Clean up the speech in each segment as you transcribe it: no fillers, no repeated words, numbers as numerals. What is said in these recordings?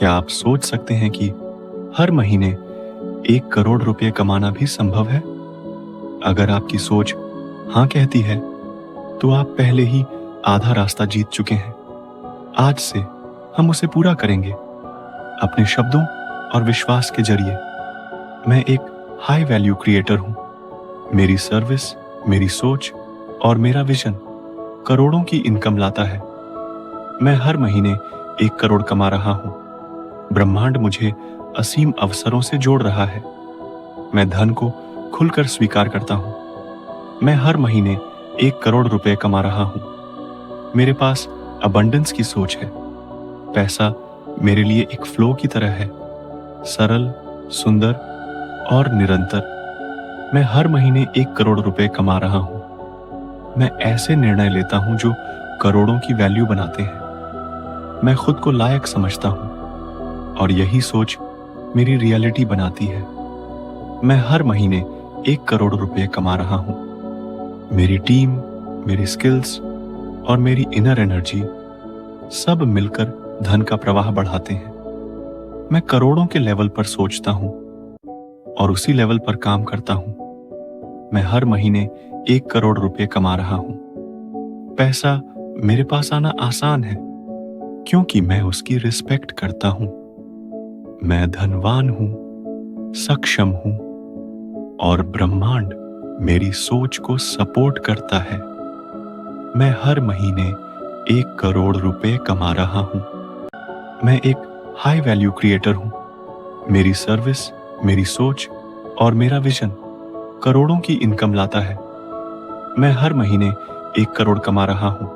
क्या आप सोच सकते हैं कि हर महीने 1 करोड़ रुपए कमाना भी संभव है? अगर आपकी सोच हाँ कहती है, तो आप पहले ही आधा रास्ता जीत चुके हैं। आज से हम उसे पूरा करेंगे, अपने शब्दों और विश्वास के जरिए। मैं एक हाई वैल्यू क्रिएटर हूँ। मेरी सर्विस, मेरी सोच और मेरा विजन करोड़ों की इनकम लाता है। मैं हर महीने 1 करोड़ कमा रहा हूँ। ब्रह्मांड मुझे असीम अवसरों से जोड़ रहा है। मैं धन को खुलकर स्वीकार करता हूँ। मैं हर महीने 1 करोड़ रुपए कमा रहा हूँ। मेरे पास अबंडेंस की सोच है। पैसा मेरे लिए एक फ्लो की तरह है, सरल, सुंदर और निरंतर। मैं हर महीने 1 करोड़ रुपए कमा रहा हूँ। मैं ऐसे निर्णय लेता हूँ जो करोड़ों की वैल्यू बनाते हैं। मैं खुद को लायक समझता हूँ और यही सोच मेरी रियलिटी बनाती है। मैं हर महीने 1 करोड़ रुपए कमा रहा हूँ। मेरी टीम, मेरी स्किल्स और मेरी इनर एनर्जी सब मिलकर धन का प्रवाह बढ़ाते हैं। मैं करोड़ों के लेवल पर सोचता हूँ और उसी लेवल पर काम करता हूँ। मैं हर महीने 1 करोड़ रुपए कमा रहा हूँ। पैसा मेरे पास आना आसान है, क्योंकि मैं उसकी रिस्पेक्ट करता हूँ। मैं धनवान हूँ, सक्षम हूँ और ब्रह्मांड मेरी सोच को सपोर्ट करता है। मैं हर महीने 1 करोड़ रुपए कमा रहा हूँ। मैं एक हाई वैल्यू क्रिएटर हूँ। मेरी सर्विस, मेरी सोच और मेरा विजन करोड़ों की इनकम लाता है। मैं हर महीने 1 करोड़ कमा रहा हूँ।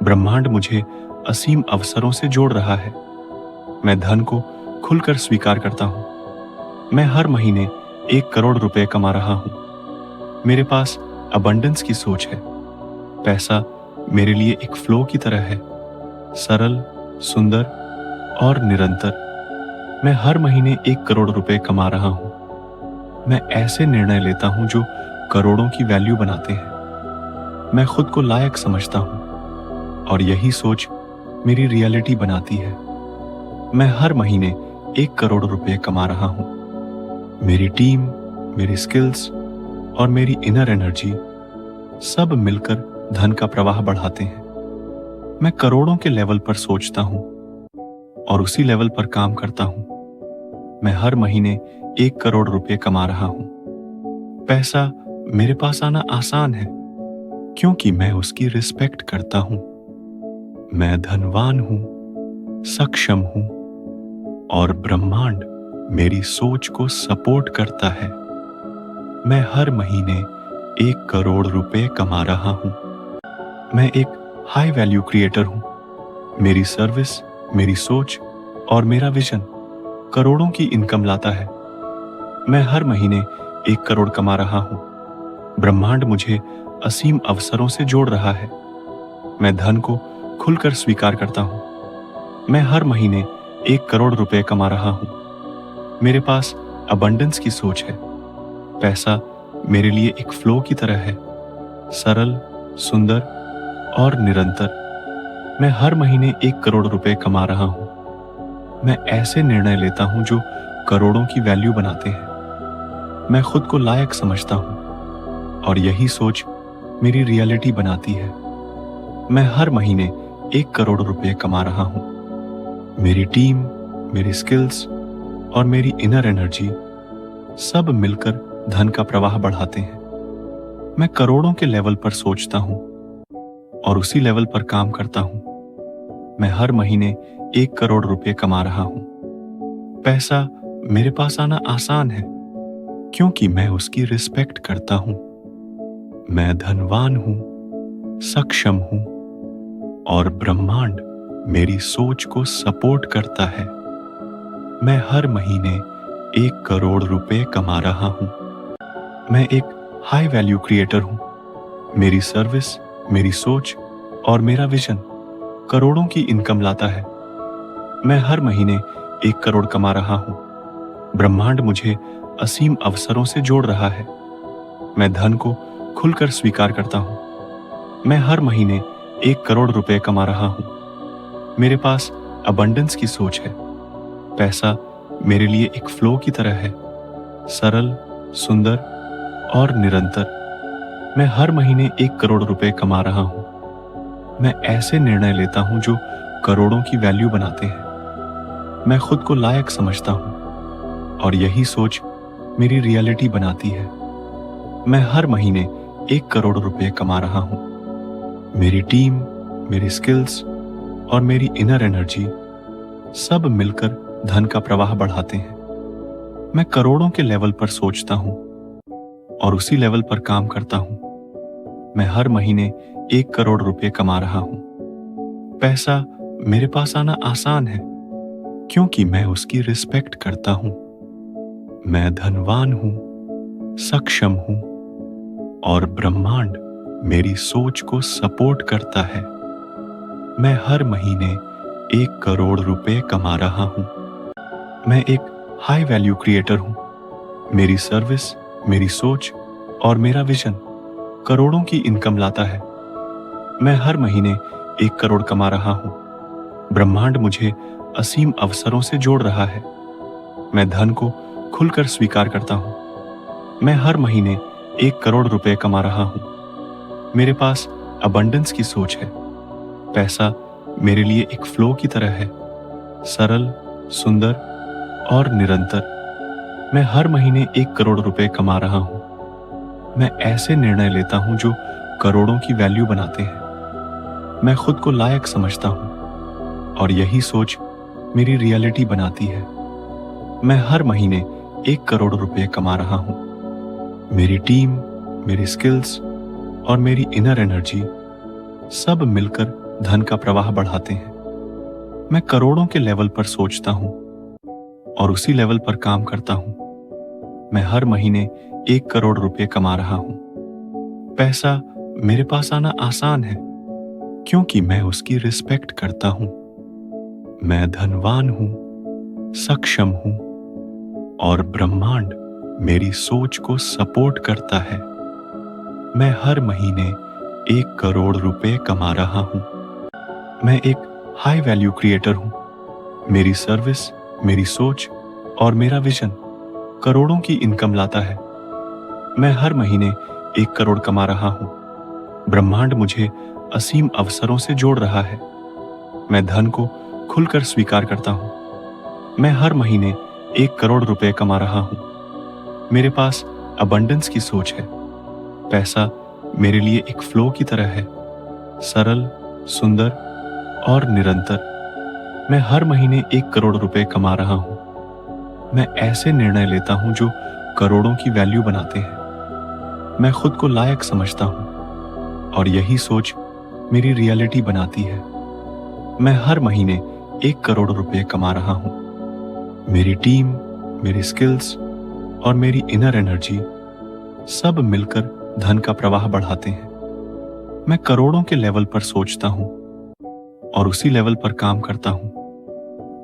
ब्रह्मांड मुझे असीम अवसरों से जोड़ रहा है। मैं धन को खुलकर स्वीकार करता हूँ। मैं हर महीने 1 करोड़ रुपए कमा रहा हूँ। मेरे पास अबंडेंस की सोच है। पैसा मेरे लिए एक फ्लो की तरह है, सरल, सुंदर और निरंतर। मैं हर महीने 1 करोड़ रुपए कमा रहा हूँ। मैं ऐसे निर्णय लेता हूँ जो करोड़ों की वैल्यू बनाते हैं। मैं खुद को लायक समझता हूँ और यही सोच मेरी रियलिटी बनाती है। मैं हर महीने 1 करोड़ रुपए कमा रहा हूँ। मेरी टीम, मेरी स्किल्स और मेरी इनर एनर्जी सब मिलकर धन का प्रवाह बढ़ाते हैं। मैं करोड़ों के लेवल पर सोचता हूँ और उसी लेवल पर काम करता हूँ। मैं हर महीने 1 करोड़ रुपए कमा रहा हूँ। पैसा मेरे पास आना आसान है, क्योंकि मैं उसकी रिस्पेक्ट करता हूँ। मैं धनवान हूँ, सक्षम हूँ और ब्रह्मांड मेरी सोच को सपोर्ट करता है। मैं हर महीने 1 करोड़ रुपए कमा रहा हूँ। मैं एक हाई वैल्यू क्रिएटर हूँ। मेरी सर्विस, मेरी सोच और मेरा विजन करोड़ों की इनकम लाता है। मैं हर महीने 1 करोड़ कमा रहा हूँ। ब्रह्मांड मुझे असीम अवसरों से जोड़ रहा है। मैं धन को खुलकर स्वीकार करता हूँ। मैं हर महीने 1 करोड़ रुपए कमा रहा हूँ। मेरे पास अबंडेंस की सोच है। पैसा मेरे लिए एक फ्लो की तरह है, सरल, सुंदर और निरंतर। मैं हर महीने 1 करोड़ रुपए कमा रहा हूँ। मैं ऐसे निर्णय लेता हूँ जो करोड़ों की वैल्यू बनाते हैं। मैं खुद को लायक समझता हूँ और यही सोच मेरी रियलिटी बनाती है। मैं हर महीने 1 करोड़ रुपए कमा रहा हूँ। मेरी टीम, मेरी स्किल्स और मेरी इनर एनर्जी सब मिलकर धन का प्रवाह बढ़ाते हैं। मैं करोड़ों के लेवल पर सोचता हूँ और उसी लेवल पर काम करता हूँ। मैं हर महीने 1 करोड़ रुपए कमा रहा हूँ। पैसा मेरे पास आना आसान है, क्योंकि मैं उसकी रिस्पेक्ट करता हूँ। मैं धनवान हूँ, सक्षम हूँ और ब्रह्मांड मेरी सोच को सपोर्ट करता है। मैं हर महीने 1 करोड़ रुपए कमा रहा हूँ। मैं एक हाई वैल्यू क्रिएटर हूँ। मेरी सर्विस, मेरी सोच और मेरा विजन करोड़ों की इनकम लाता है। मैं हर महीने 1 करोड़ कमा रहा हूँ। ब्रह्मांड मुझे असीम अवसरों से जोड़ रहा है। मैं धन को खुलकर स्वीकार करता हूँ। मैं हर महीने 1 करोड़ रुपए कमा रहा हूँ। मेरे पास अबंडेंस की सोच है। पैसा मेरे लिए एक फ्लो की तरह है, सरल, सुंदर और निरंतर। मैं हर महीने 1 करोड़ रुपए कमा रहा हूं। मैं ऐसे निर्णय लेता हूं जो करोड़ों की वैल्यू बनाते हैं। मैं खुद को लायक समझता हूं और यही सोच मेरी रियलिटी बनाती है। मैं हर महीने 1 करोड़ रुपए कमा रहा हूं। मेरी टीम, मेरी स्किल्स और मेरी इनर एनर्जी सब मिलकर धन का प्रवाह बढ़ाते हैं। मैं करोड़ों के लेवल पर सोचता हूं और उसी लेवल पर काम करता हूं। मैं हर महीने 1 करोड़ रुपए कमा रहा हूं। पैसा मेरे पास आना आसान है क्योंकि मैं उसकी रिस्पेक्ट करता हूं। मैं धनवान हूं, सक्षम हूं और ब्रह्मांड मेरी सोच को सपोर्ट करता है। मैं हर महीने 1 करोड़ रुपए कमा रहा हूं। मैं एक हाई वैल्यू क्रिएटर हूं। मेरी सर्विस, मेरी सोच और मेरा विजन करोड़ों की इनकम लाता है। मैं हर महीने 1 करोड़ कमा रहा हूं। ब्रह्मांड मुझे असीम अवसरों से जोड़ रहा है। मैं धन को खुलकर स्वीकार करता हूं। मैं हर महीने 1 करोड़ रुपए कमा रहा हूं। मेरे पास अबंडेंस की सोच है। पैसा मेरे लिए एक फ्लो की तरह है, सरल, सुंदर और निरंतर। मैं हर महीने 1 करोड़ रुपए कमा रहा हूं। मैं ऐसे निर्णय लेता हूं जो करोड़ों की वैल्यू बनाते हैं। मैं खुद को लायक समझता हूं और यही सोच मेरी रियलिटी बनाती है। मैं हर महीने 1 करोड़ रुपए कमा रहा हूं। मेरी टीम, मेरी स्किल्स और मेरी इनर एनर्जी सब मिलकर धन का प्रवाह बढ़ाते हैं। मैं करोड़ों के लेवल पर सोचता हूं और उसी लेवल पर काम करता हूं। मैं हर महीने 1 करोड़ रुपए कमा रहा हूं। पैसा मेरे पास आना आसान है क्योंकि मैं उसकी रिस्पेक्ट करता हूं। मैं धनवान हूं, सक्षम हूं और ब्रह्मांड मेरी सोच को सपोर्ट करता है। मैं हर महीने 1 करोड़ रुपए कमा रहा हूं। मैं एक हाई वैल्यू क्रिएटर हूं। मेरी सर्विस, मेरी सोच और मेरा विजन करोड़ों की इनकम लाता है। मैं हर महीने 1 करोड़ कमा रहा हूं। ब्रह्मांड मुझे असीम अवसरों से जोड़ रहा है। मैं धन को खुलकर स्वीकार करता हूं। मैं हर महीने 1 करोड़ रुपए कमा रहा हूं। मेरे पास अबंडेंस की सोच है। पैसा मेरे लिए एक फ्लो की तरह है, सरल, सुंदर और निरंतर। मैं हर महीने 1 करोड़ रुपए कमा रहा हूं। मैं ऐसे निर्णय लेता हूं जो करोड़ों की वैल्यू बनाते हैं। मैं खुद को लायक समझता हूं और यही सोच मेरी रियलिटी बनाती है। मैं हर महीने 1 करोड़ रुपए कमा रहा हूं। मेरी टीम, मेरी स्किल्स और मेरी इनर एनर्जी सब मिलकर धन का प्रवाह बढ़ाते हैं। मैं करोड़ों के लेवल पर सोचता हूं और उसी लेवल पर काम करता हूं।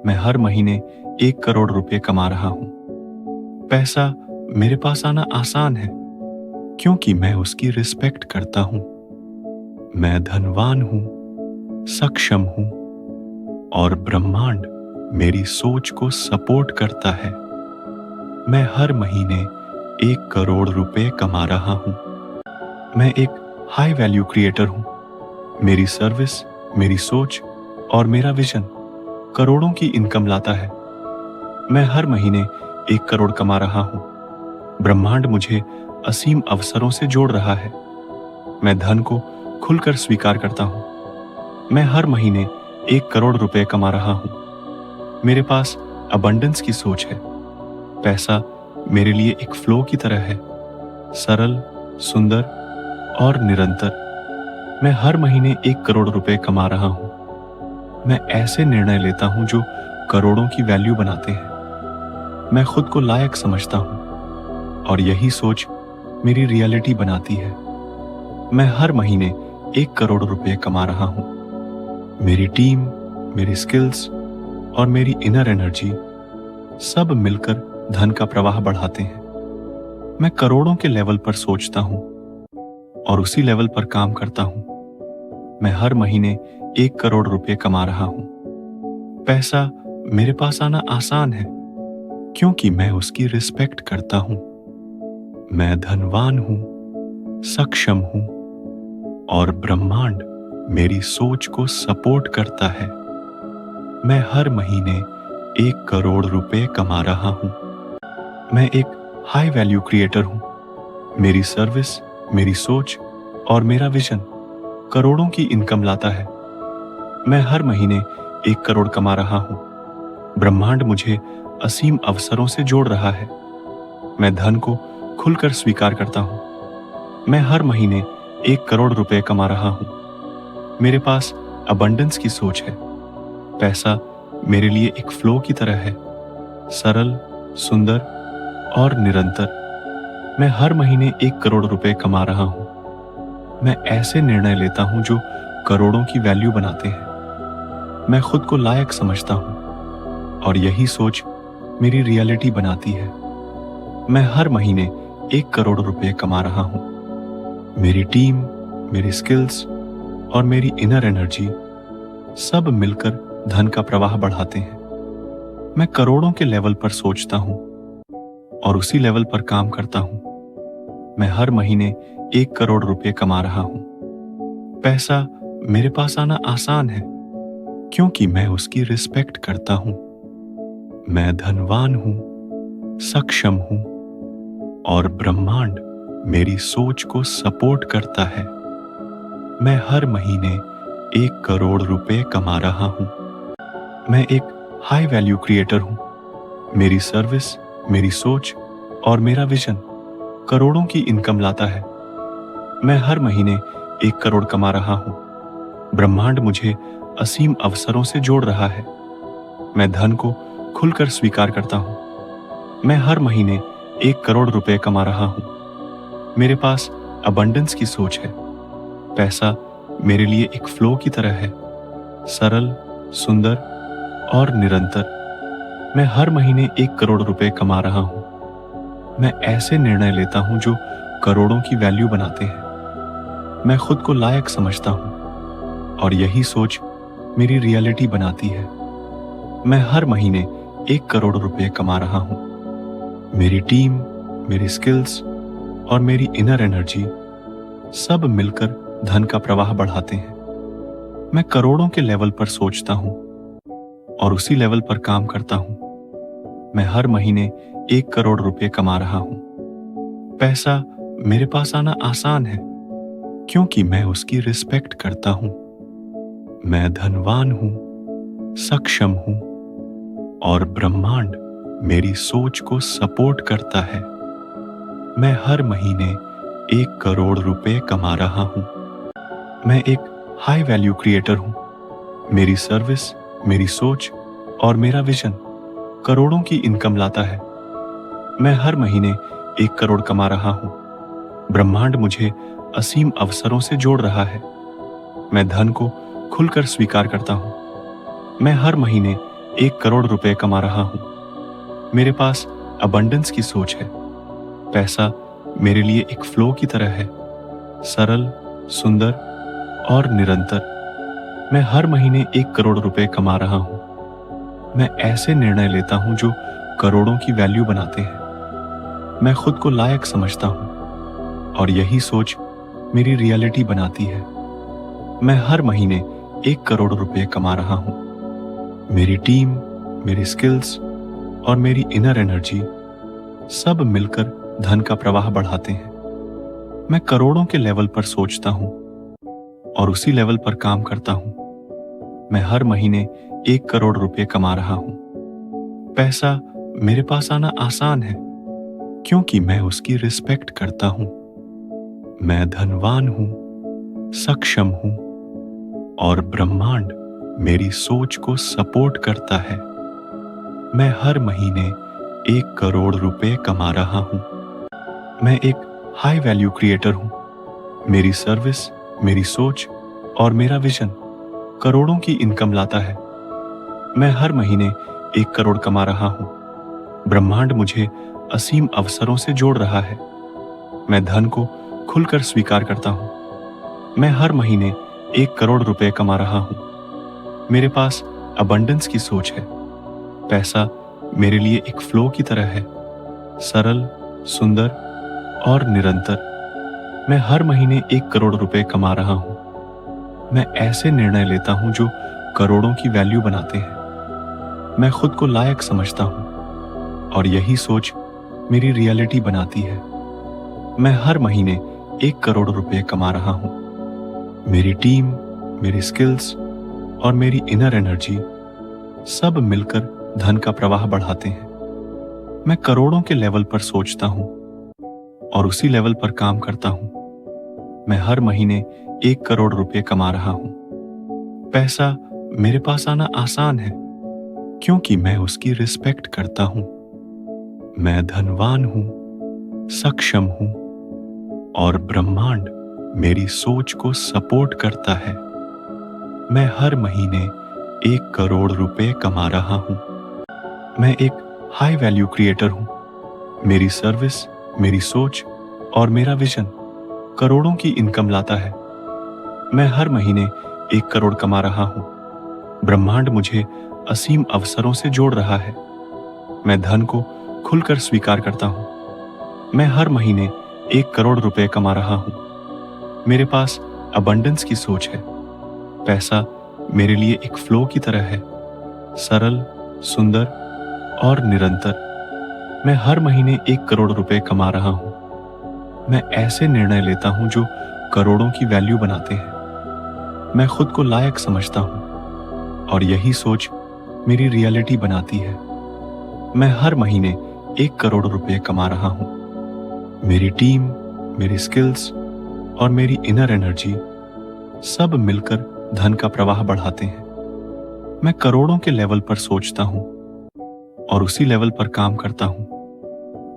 मैं हर महीने 1 करोड़ रुपए कमा रहा हूं। पैसा मेरे पास आना आसान है क्योंकि मैं उसकी रिस्पेक्ट करता हूं। मैं धनवान हूं, सक्षम हूं और ब्रह्मांड मेरी सोच को सपोर्ट करता है। मैं हर महीने 1 करोड़ रुपए कमा रहा हूं। मैं एक हाई वैल्यू क्रिएटर हूं। मेरी सर्विस, मेरी सोच और मेरा विजन करोड़ों की इनकम लाता है। मैं हर महीने 1 करोड़ कमा रहा हूं। ब्रह्मांड मुझे असीम अवसरों से जोड़ रहा है। मैं धन को खुलकर स्वीकार करता हूं। मैं हर महीने 1 करोड़ रुपए कमा रहा हूं। मेरे पास अबंडेंस की सोच है। पैसा मेरे लिए एक फ्लो की तरह है, सरल, सुंदर और निरंतर। मैं हर महीने 1 करोड़ रुपए कमा रहा हूं। मैं ऐसे निर्णय लेता हूं जो करोड़ों की वैल्यू बनाते हैं। मैं खुद को लायक समझता हूं और यही सोच मेरी रियलिटी बनाती है। मैं हर महीने 1 करोड़ रुपए कमा रहा हूं। मेरी टीम, मेरी स्किल्स और मेरी इनर एनर्जी सब मिलकर धन का प्रवाह बढ़ाते हैं। मैं करोड़ों के लेवल पर सोचता हूं और उसी लेवल पर काम करता हूं। मैं हर महीने 1 करोड़ रुपए कमा रहा हूं। पैसा मेरे पास आना आसान है क्योंकि मैं उसकी रिस्पेक्ट करता हूं। मैं धनवान हूं, सक्षम हूं और ब्रह्मांड मेरी सोच को सपोर्ट करता है। मैं हर महीने 1 करोड़ रुपए कमा रहा हूं। मैं एक हाई वैल्यू क्रिएटर हूं। मेरी सर्विस, मेरी सोच और मेरा विजन करोड़ों की इनकम लाता है। मैं हर महीने 1 करोड़ कमा रहा हूं। ब्रह्मांड मुझे असीम अवसरों से जोड़ रहा है। मैं धन को खुलकर स्वीकार करता हूं। मैं हर महीने 1 करोड़ रुपए कमा रहा हूं। मेरे पास अबंडेंस की सोच है। पैसा मेरे लिए एक फ्लो की तरह है, सरल, सुंदर और निरंतर। मैं हर महीने 1 करोड़ रुपए कमा रहा हूं। मैं ऐसे निर्णय लेता हूं जो करोड़ों की वैल्यू बनाते हैं। मैं खुद को लायक समझता हूं और यही सोच मेरी रियलिटी बनाती है। मैं हर महीने 1 करोड़ रुपए कमा रहा हूं। मेरी टीम, मेरी स्किल्स और मेरी इनर एनर्जी सब मिलकर धन का प्रवाह बढ़ाते हैं। मैं करोड़ों के लेवल पर सोचता हूं और उसी लेवल पर काम करता हूं। मैं हर महीने 1 करोड़ रुपए कमा रहा हूं। पैसा मेरे पास आना आसान है क्योंकि मैं उसकी रिस्पेक्ट करता हूं। मैं धनवान हूं, सक्षम हूं और ब्रह्मांड मेरी सोच को सपोर्ट करता है। मैं हर महीने 1 करोड़ रुपए कमा रहा हूं। मैं एक हाई वैल्यू क्रिएटर हूं। मेरी सर्विस, मेरी सोच और मेरा विजन करोड़ों की इनकम लाता है। मैं हर महीने 1 करोड़ कमा रहा हूं। ब्रह्मांड मुझे असीम अवसरों से जोड़ रहा है। मैं धन को खुलकर स्वीकार करता हूं। मैं हर महीने 1 करोड़ रुपए कमा रहा हूं। मेरे पास अबंडेंस की सोच है। पैसा मेरे लिए एक फ्लो की तरह है, सरल, सुंदर और निरंतर। मैं हर महीने 1 करोड़ रुपए कमा रहा हूं। मैं ऐसे निर्णय लेता हूं जो करोड़ों की वैल्यू बनाते हैं। मैं खुद को लायक समझता हूं और यही सोच मेरी रियलिटी बनाती है। मैं हर महीने 1 करोड़ रुपए कमा रहा हूं। मेरी टीम, मेरी स्किल्स और मेरी इनर एनर्जी सब मिलकर धन का प्रवाह बढ़ाते हैं। मैं करोड़ों के लेवल पर सोचता हूं और उसी लेवल पर काम करता हूं। मैं हर महीने 1 करोड़ रुपए कमा रहा हूं। पैसा मेरे पास आना आसान है क्योंकि मैं उसकी रिस्पेक्ट करता हूं। मैं धनवान हूं, सक्षम हूं और ब्रह्मांड मेरी सोच को सपोर्ट करता है। मैं हर महीने 1 करोड़ रुपए कमा रहा हूं। मैं एक हाई वैल्यू क्रिएटर हूं। मेरी सर्विस, मेरी सोच और मेरा विजन करोड़ों की इनकम लाता है। मैं हर महीने 1 करोड़ कमा रहा हूं। ब्रह्मांड मुझे असीम अवसरों से जोड़ रहा है। मैं धन को खुलकर स्वीकार करता हूं। मैं हर महीने 1 करोड़ रुपए कमा रहा हूं। मेरे पास अबंडेंस की सोच है। पैसा मेरे लिए एक फ्लो की तरह है, सरल, सुंदर और निरंतर। मैं हर महीने 1 करोड़ रुपए कमा रहा हूं। मैं ऐसे निर्णय लेता हूं जो करोड़ों की वैल्यू बनाते हैं। मैं खुद को लायक समझता हूं और यही सोच मेरी रियलिटी बनाती है। मैं हर महीने 1 करोड़ रुपए कमा रहा हूं। मेरी टीम, मेरी स्किल्स और मेरी इनर एनर्जी सब मिलकर धन का प्रवाह बढ़ाते हैं। मैं करोड़ों के लेवल पर सोचता हूं और उसी लेवल पर काम करता हूं। मैं हर महीने 1 करोड़ रुपए कमा रहा हूं। पैसा मेरे पास आना आसान है क्योंकि मैं उसकी रिस्पेक्ट करता हूं। मैं धनवान हूं, सक्षम हूं और ब्रह्मांड मेरी सोच को सपोर्ट करता है। मैं हर महीने 1 करोड़ रुपए कमा रहा हूं। मैं एक हाई वैल्यू क्रिएटर हूं। मेरी सर्विस, मेरी सोच और मेरा विजन करोड़ों की इनकम लाता है। मैं हर महीने 1 करोड़ कमा रहा हूं। ब्रह्मांड मुझे असीम अवसरों से जोड़ रहा है। मैं धन को खुलकर स्वीकार करता हूं। मैं हर महीने 1 करोड़ रुपए कमा रहा हूं। मेरे पास अबंडेंस की सोच है। पैसा मेरे लिए एक फ्लो की तरह है, सरल, सुंदर और निरंतर। मैं हर महीने 1 करोड़ रुपए कमा रहा हूं। मैं ऐसे निर्णय लेता हूं जो करोड़ों की वैल्यू बनाते हैं। मैं खुद को लायक समझता हूं और यही सोच मेरी रियलिटी बनाती है। मैं हर महीने 1 करोड़ रुपए कमा रहा हूं। मेरी टीम, मेरी स्किल्स और मेरी इनर एनर्जी सब मिलकर धन का प्रवाह बढ़ाते हैं। मैं करोड़ों के लेवल पर सोचता हूं और उसी लेवल पर काम करता हूं। मैं हर महीने 1 करोड़ रुपए कमा रहा हूं। पैसा मेरे पास आना आसान है क्योंकि मैं उसकी रिस्पेक्ट करता हूं। मैं धनवान हूं, सक्षम हूं और ब्रह्मांड मेरी सोच को सपोर्ट करता है। मैं हर महीने 1 करोड़ रुपए कमा रहा हूं। मैं एक हाई वैल्यू क्रिएटर हूं। मेरी सर्विस, मेरी सोच और मेरा विजन करोड़ों की इनकम लाता है। मैं हर महीने 1 करोड़ कमा रहा हूं। ब्रह्मांड मुझे असीम अवसरों से जोड़ रहा है। मैं धन को खुलकर स्वीकार करता हूं। मैं हर महीने 1 करोड़ रुपए कमा रहा हूं। मेरे पास अबंडेंस की सोच है। पैसा मेरे लिए एक फ्लो की तरह है, सरल, सुंदर और निरंतर। मैं हर महीने 1 करोड़ रुपए कमा रहा हूं। मैं ऐसे निर्णय लेता हूं जो करोड़ों की वैल्यू बनाते हैं। मैं खुद को लायक समझता हूं और यही सोच मेरी रियलिटी बनाती है। मैं हर महीने 1 करोड़ रुपए कमा रहा हूं। मेरी टीम, मेरी स्किल्स और मेरी इनर एनर्जी सब मिलकर धन का प्रवाह बढ़ाते हैं। मैं करोड़ों के लेवल पर सोचता हूं और उसी लेवल पर काम करता हूं।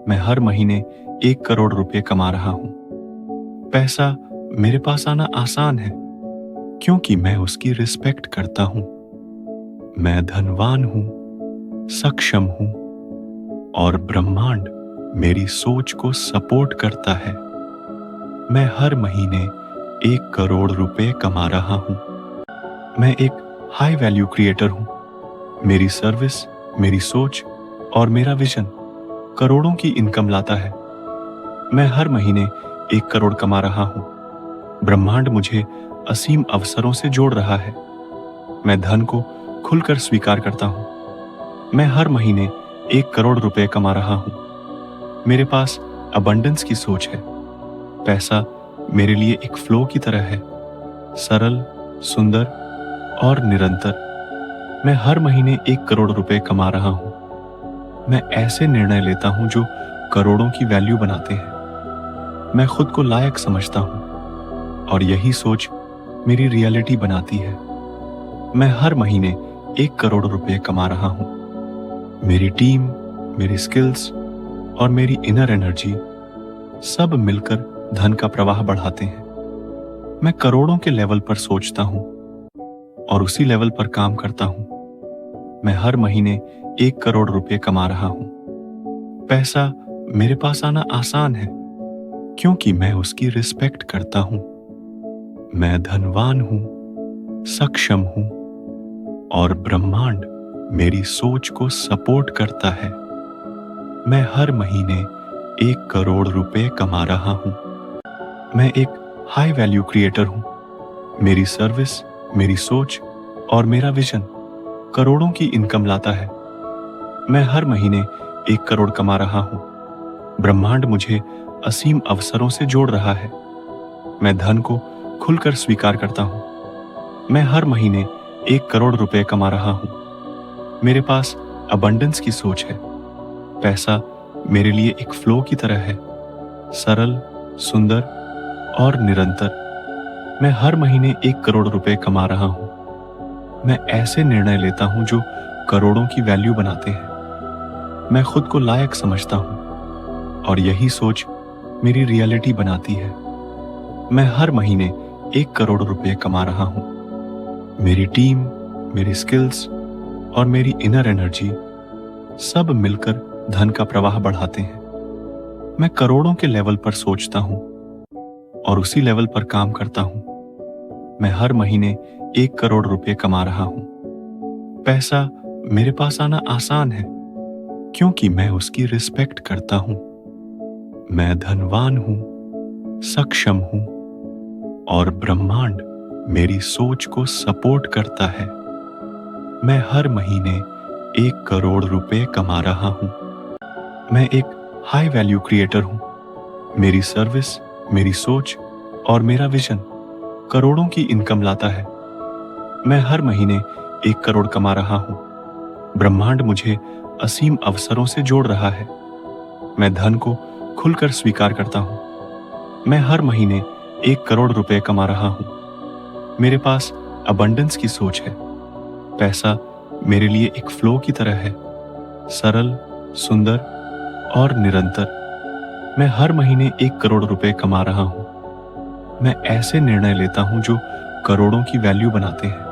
मैं हर महीने 1 करोड़ रुपए कमा रहा हूं। पैसा मेरे पास आना आसान है क्योंकि मैं उसकी रिस्पेक्ट करता हूं। मैं धनवान हूं, सक्षम हूं और ब्रह्मांड मेरी सोच को सपोर्ट करता है। मैं हर महीने 1 करोड़ रुपए कमा रहा हूं। मैं एक हाई वैल्यू क्रिएटर हूं। मेरी सर्विस, मेरी सोच और मेरा विजन करोड़ों की इनकम लाता है। मैं हर महीने 1 करोड़ कमा रहा हूं। ब्रह्मांड मुझे असीम अवसरों से जोड़ रहा है। मैं धन को खुलकर स्वीकार करता हूं। मैं हर महीने 1 करोड़ रुपए कमा रहा हूं। मेरे पास अबंडेंस की सोच है। पैसा मेरे लिए एक फ्लो की तरह है, सरल, सुंदर और निरंतर। मैं हर महीने 1 करोड़ रुपए कमा रहा हूं। मैं ऐसे निर्णय लेता हूं जो करोड़ों की वैल्यू बनाते हैं। मैं खुद को लायक समझता हूं और यही सोच मेरी रियलिटी बनाती है। मैं हर महीने 1 करोड़ रुपए कमा रहा हूं। मेरी टीम, मेरी स्किल्स और मेरी इनर एनर्जी सब मिलकर धन का प्रवाह बढ़ाते हैं। मैं करोड़ों के लेवल पर सोचता हूं और उसी लेवल पर काम करता हूं। मैं हर महीने 1 करोड़ रुपए कमा रहा हूं। पैसा मेरे पास आना आसान है क्योंकि मैं उसकी रिस्पेक्ट करता हूं। मैं धनवान हूं, सक्षम हूं और ब्रह्मांड मेरी सोच को सपोर्ट करता है। मैं हर महीने 1 करोड़ रुपए कमा रहा हूं। मैं एक हाई वैल्यू क्रिएटर हूं। मेरी सर्विस, मेरी सोच और मेरा विजन करोड़ों की इनकम लाता है। मैं हर महीने 1 करोड़ कमा रहा हूं। ब्रह्मांड मुझे असीम अवसरों से जोड़ रहा है। मैं धन को खुलकर स्वीकार करता हूं। मैं हर महीने 1 करोड़ रुपए कमा रहा हूं। मेरे पास अबंडेंस की सोच है। पैसा मेरे लिए एक फ्लो की तरह है, सरल, सुंदर और निरंतर। मैं हर महीने 1 करोड़ रुपए कमा रहा हूं। मैं ऐसे निर्णय लेता हूं जो करोड़ों की वैल्यू बनाते हैं। मैं खुद को लायक समझता हूं और यही सोच मेरी रियलिटी बनाती है। मैं हर महीने 1 करोड़ रुपए कमा रहा हूं। मेरी टीम, मेरी स्किल्स और मेरी इनर एनर्जी सब मिलकर धन का प्रवाह बढ़ाते हैं। मैं करोड़ों के लेवल पर सोचता हूं और उसी लेवल पर काम करता हूं। मैं हर महीने 1 करोड़ रुपए कमा रहा हूं। पैसा मेरे पास आना आसान है क्योंकि मैं उसकी रिस्पेक्ट करता हूं। मैं धनवान हूं, सक्षम हूं और ब्रह्मांड मेरी सोच को सपोर्ट करता है। मैं हर महीने 1 करोड़ रुपए कमा रहा हूं। मैं एक हाई वैल्यू क्रिएटर हूं। मेरी सर्विस, मेरी सोच और मेरा विजन करोड़ों की इनकम लाता है। मैं हर महीने 1 करोड़ कमा रहा हूं। ब्रह्मांड मुझे असीम अवसरों से जोड़ रहा है। मैं धन को खुलकर स्वीकार करता हूं। मैं हर महीने 1 करोड़ रुपए कमा रहा हूं। मेरे पास अबंडेंस की सोच है। पैसा मेरे लिए एक फ्लो की तरह है, सरल, सुंदर और निरंतर। मैं हर महीने 1 करोड़ रुपए कमा रहा हूं। मैं ऐसे निर्णय लेता हूं जो करोड़ों की वैल्यू बनाते हैं।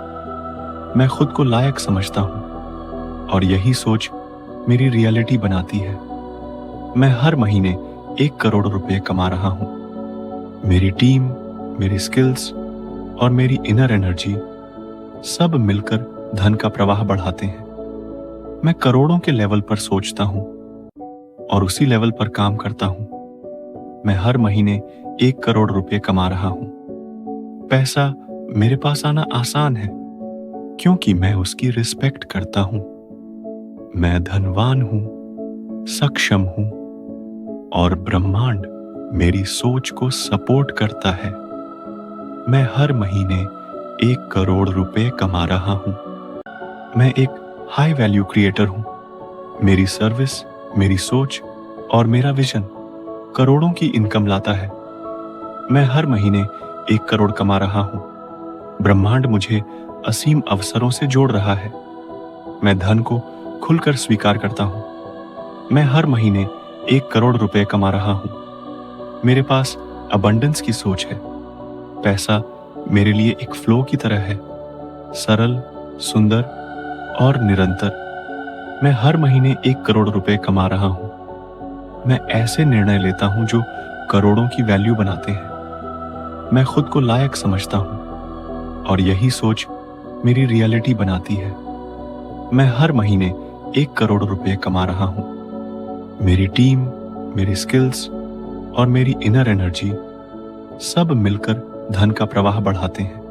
मैं खुद को लायक समझता हूं और यही सोच मेरी रियलिटी बनाती है। मैं हर महीने 1 करोड़ रुपए कमा रहा हूं। मेरी टीम, मेरी स्किल्स और मेरी इनर एनर्जी सब मिलकर धन का प्रवाह बढ़ाते हैं। मैं करोड़ों के लेवल पर सोचता हूं और उसी लेवल पर काम करता हूं। मैं हर महीने 1 करोड़ रुपए कमा रहा हूं। पैसा मेरे पास आना आसान है क्योंकि मैं उसकी रिस्पेक्ट करता हूं। मैं धनवान हूं, सक्षम हूं और ब्रह्मांड मेरी सोच को सपोर्ट करता है। मैं हर महीने 1 करोड़ रुपए कमा रहा हूं। मैं एक हाई वैल्यू क्रिएटर हूं। मेरी सर्विस, मेरी सोच और मेरा विजन करोड़ों की इनकम लाता है। मैं हर महीने 1 करोड़ कमा रहा हूं। ब्रह्मांड मुझे असीम अवसरों से जोड़ रहा है। मैं धन को खुलकर स्वीकार करता हूं। मैं हर महीने 1 करोड़ रुपए कमा रहा हूं। मेरे पास अबंडेंस की सोच है। पैसा मेरे लिए एक फ्लो की तरह है, सरल, सुंदर और निरंतर। मैं हर महीने 1 करोड़ रुपए कमा रहा हूं। मैं ऐसे निर्णय लेता हूं जो करोड़ों की वैल्यू बनाते हैं। मैं खुद को लायक समझता हूं और यही सोच मेरी रियलिटी बनाती है। मैं हर महीने 1 करोड़ रुपए कमा रहा हूं। मेरी टीम, मेरी स्किल्स और मेरी इनर एनर्जी सब मिलकर धन का प्रवाह बढ़ाते हैं।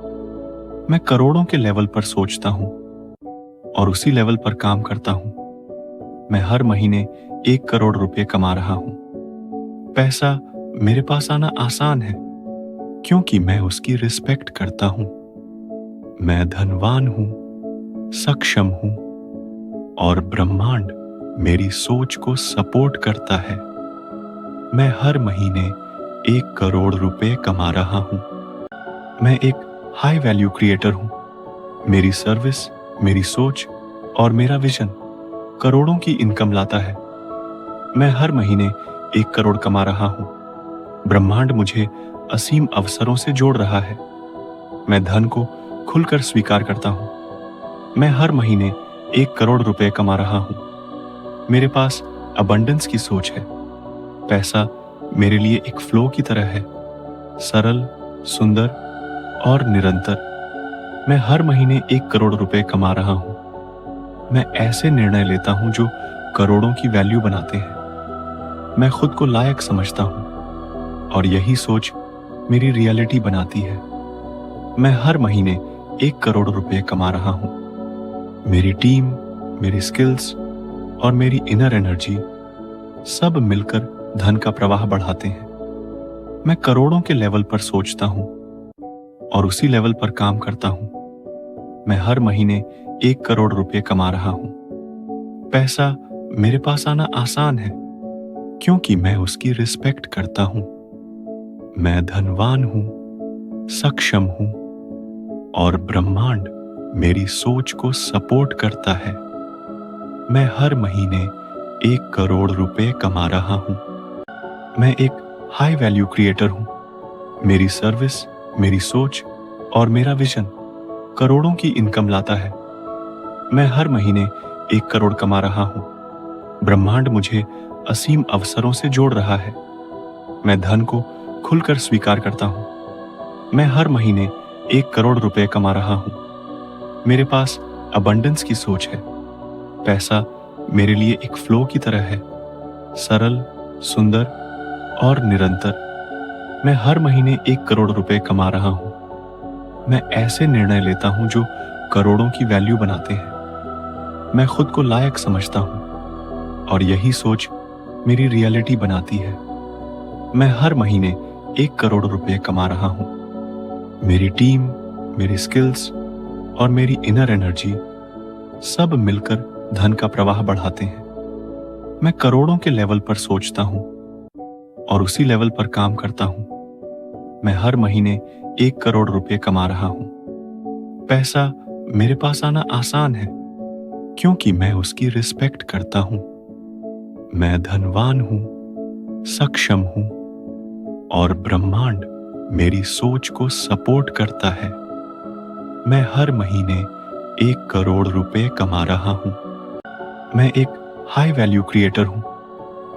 मैं करोड़ों के लेवल पर सोचता हूं और उसी लेवल पर काम करता हूं। मैं हर महीने 1 करोड़ रुपए कमा रहा हूं। पैसा मेरे पास आना आसान है क्योंकि मैं उसकी रिस्पेक्ट करता हूं। मैं धनवान हूं, सक्षम हूं और ब्रह्मांड मेरी सोच को सपोर्ट करता है। मैं हर महीने 1 करोड़ रुपए कमा रहा हूं। मैं एक हाई वैल्यू क्रिएटर हूं। मेरी सर्विस, मेरी सोच और मेरा विजन करोड़ों की इनकम लाता है। मैं हर महीने 1 करोड़ कमा रहा हूं। ब्रह्मांड मुझे असीम अवसरों से जोड़ रहा है। मैं धन को खुलकर स्वीकार करता हूं। मैं हर महीने 1 करोड़ रुपए कमा रहा हूं। मेरे पास अबंडेंस की सोच है। पैसा मेरे लिए एक फ्लो की तरह है, सरल, सुंदर और निरंतर। मैं हर महीने 1 करोड़ रुपए कमा रहा हूं। मैं ऐसे निर्णय लेता हूं जो करोड़ों की वैल्यू बनाते हैं। मैं खुद को लायक समझता हूं और यही सोच मेरी रियलिटी बनाती है। मैं हर महीने 1 करोड़ रुपए कमा रहा हूं। मेरी टीम, मेरी स्किल्स और मेरी इनर एनर्जी सब मिलकर धन का प्रवाह बढ़ाते हैं। मैं करोड़ों के लेवल पर सोचता हूं और उसी लेवल पर काम करता हूं। मैं हर महीने 1 करोड़ रुपए कमा रहा हूं। पैसा मेरे पास आना आसान है क्योंकि मैं उसकी रिस्पेक्ट करता हूं। मैं धनवान हूं, सक्षम हूं और ब्रह्मांड मेरी सोच को सपोर्ट करता है। मैं हर महीने 1 करोड़ रुपए कमा रहा हूं। मैं एक हाई वैल्यू क्रिएटर हूं। मेरी सर्विस, मेरी सोच और मेरा विजन करोड़ों की इनकम लाता है। मैं हर महीने 1 करोड़ कमा रहा हूं। ब्रह्मांड मुझे असीम अवसरों से जोड़ रहा है। मैं धन को खुलकर स्वीकार करता हूं। मैं हर महीने 1 करोड़ रुपए कमा रहा हूं। मेरे पास अबंडेंस की सोच है। पैसा मेरे लिए एक फ्लो की तरह है, सरल, सुंदर और निरंतर। मैं हर महीने 1 करोड़ रुपए कमा रहा हूं। मैं ऐसे निर्णय लेता हूं जो करोड़ों की वैल्यू बनाते हैं। मैं खुद को लायक समझता हूं और यही सोच मेरी रियलिटी बनाती है। मैं हर महीने 1 करोड़ रुपए कमा रहा हूं। मेरी टीम, मेरी स्किल्स और मेरी इनर एनर्जी सब मिलकर धन का प्रवाह बढ़ाते हैं। मैं करोड़ों के लेवल पर सोचता हूं और उसी लेवल पर काम करता हूं। मैं हर महीने 1 करोड़ रुपए कमा रहा हूं। पैसा मेरे पास आना आसान है क्योंकि मैं उसकी रिस्पेक्ट करता हूं। मैं धनवान हूं, सक्षम हूं और ब्रह्मांड मेरी सोच को सपोर्ट करता है। मैं हर महीने 1 करोड़ रुपए कमा रहा हूं। मैं एक हाई वैल्यू क्रिएटर हूं।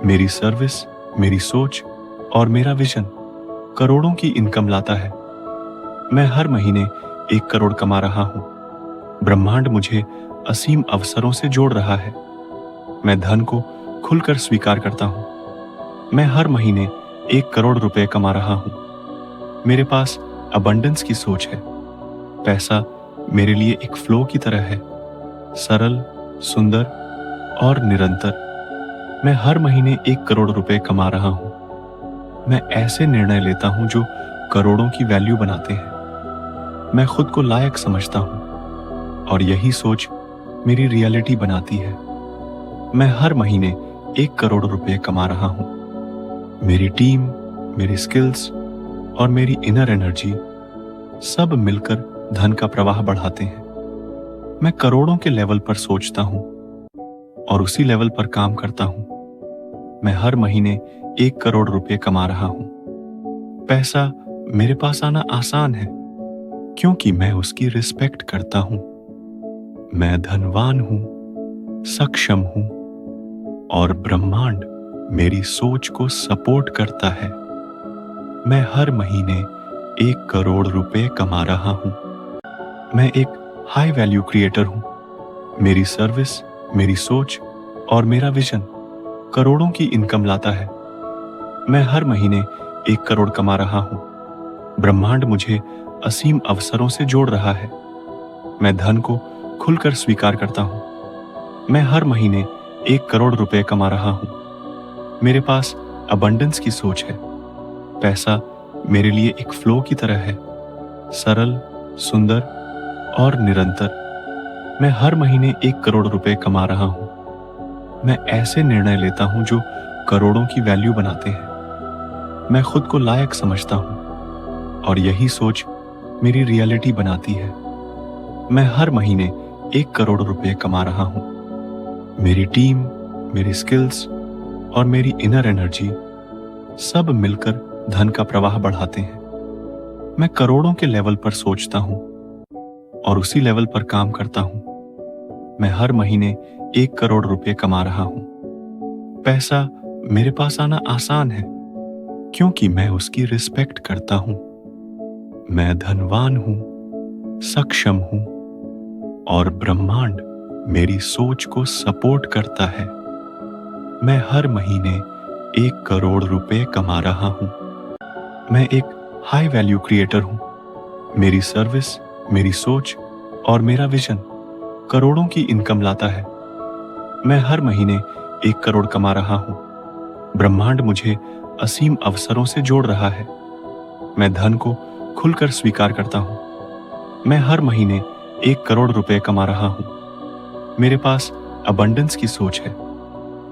मेरी सर्विस, मेरी सोच और मेरा विजन करोड़ों की इनकम लाता है। मैं हर महीने 1 करोड़ कमा रहा हूं। ब्रह्मांड मुझे असीम अवसरों से जोड़ रहा है। मैं धन को खुलकर स्वीकार करता हूं। मैं हर महीने 1 करोड़ रुपए कमा रहा हूं। मेरे पास अबंडेंस की सोच है। पैसा मेरे लिए एक फ्लो की तरह है, सरल, सुंदर और निरंतर। मैं हर महीने 1 करोड़ रुपए कमा रहा हूं। मैं ऐसे निर्णय लेता हूं जो करोड़ों की वैल्यू बनाते हैं। मैं खुद को लायक समझता हूं और यही सोच मेरी रियलिटी बनाती है। मैं हर महीने 1 करोड़ रुपए कमा रहा हूं। मेरी टीम, मेरी स्किल्स और मेरी इनर एनर्जी सब मिलकर धन का प्रवाह बढ़ाते हैं। मैं करोड़ों के लेवल पर सोचता हूं और उसी लेवल पर काम करता हूं। मैं हर महीने 1 करोड़ रुपए कमा रहा हूं। पैसा मेरे पास आना आसान है क्योंकि मैं उसकी रिस्पेक्ट करता हूं। मैं धनवान हूं, सक्षम हूं और ब्रह्मांड मेरी सोच को सपोर्ट करता है। मैं हर महीने 1 करोड़ रुपए कमा रहा हूं। मैं एक हाई वैल्यू क्रिएटर हूं। मेरी सर्विस, मेरी सोच और मेरा विजन करोड़ों की इनकम लाता है। मैं हर महीने 1 करोड़ कमा रहा हूं। ब्रह्मांड मुझे असीम अवसरों से जोड़ रहा है। मैं धन को खुलकर स्वीकार करता हूं। मैं हर महीने 1 करोड़ रुपए कमा रहा हूं। मेरे पास अबंडेंस की सोच है। पैसा मेरे लिए एक फ्लो की तरह है, सरल, सुंदर और निरंतर। मैं हर महीने 1 करोड़ रुपए कमा रहा हूं। मैं ऐसे निर्णय लेता हूं जो करोड़ों की वैल्यू बनाते हैं। मैं खुद को लायक समझता हूं और यही सोच मेरी रियलिटी बनाती है। मैं हर महीने 1 करोड़ रुपए कमा रहा हूं। मेरी टीम, मेरी स्किल्स और मेरी इनर एनर्जी सब मिलकर धन का प्रवाह बढ़ाते हैं। मैं करोड़ों के लेवल पर सोचता हूं और उसी लेवल पर काम करता हूं। मैं हर महीने 1 करोड़ रुपए कमा रहा हूं। पैसा मेरे पास आना आसान है क्योंकि मैं उसकी रिस्पेक्ट करता हूं। मैं धनवान हूं, सक्षम हूं और ब्रह्मांड मेरी सोच को सपोर्ट करता है। मैं हर महीने 1 करोड़ रुपए कमा रहा हूं। मैं एक हाई वैल्यू क्रिएटर हूं। मेरी सर्विस, मेरी सोच और मेरा विजन करोड़ों की इनकम लाता है। मैं हर महीने 1 करोड़ कमा रहा हूं। ब्रह्मांड मुझे असीम अवसरों से जोड़ रहा है। मैं धन को खुलकर स्वीकार करता हूं। मैं हर महीने 1 करोड़ रुपए कमा रहा हूं। मेरे पास अबंडेंस की सोच है।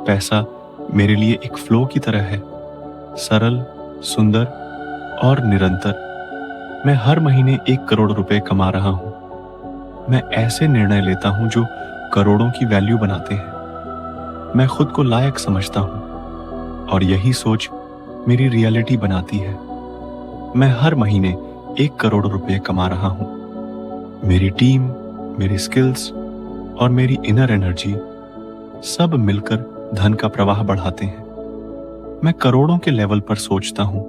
पैसा मेरे लिए एक फ्लो की तरह है, सरल, सुंदर और निरंतर। मैं हर महीने 1 करोड़ रुपए कमा रहा हूं। मैं ऐसे निर्णय लेता हूं जो करोड़ों की वैल्यू बनाते हैं। मैं खुद को लायक समझता हूं और यही सोच मेरी रियलिटी बनाती है। मैं हर महीने 1 करोड़ रुपए कमा रहा हूं। मेरी टीम, मेरी स्किल्स और मेरी इनर एनर्जी सब मिलकर धन का प्रवाह बढ़ाते हैं। मैं करोड़ों के लेवल पर सोचता हूं